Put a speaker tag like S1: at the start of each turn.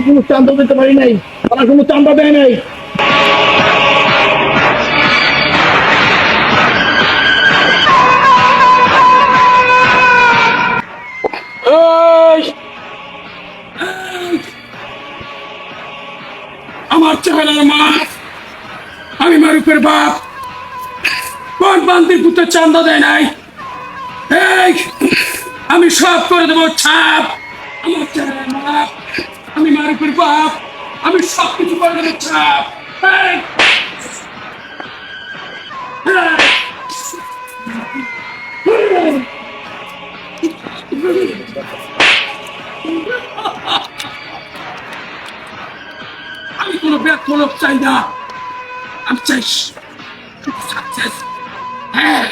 S1: কোনো চান্দা দিতে পারি নাই, তারা কোনো চান্দা দেয় নাই। এই, এই, আমার চেহারার মাছ, আমি মারুফের বাপ, কোন বান্দির পুত্রের চান্দা দেয় নাই? এই, আমি সব করে দেবো ছাপ। আমার চেহারার মাপ, আমি মারুফের বাপ, আমি সব কিছু করে দেবো ছাপ। এই, আমি কোনো ব্যর্থ লোক চাই না, আমি চাই সাকসেস। হ্যাঁ,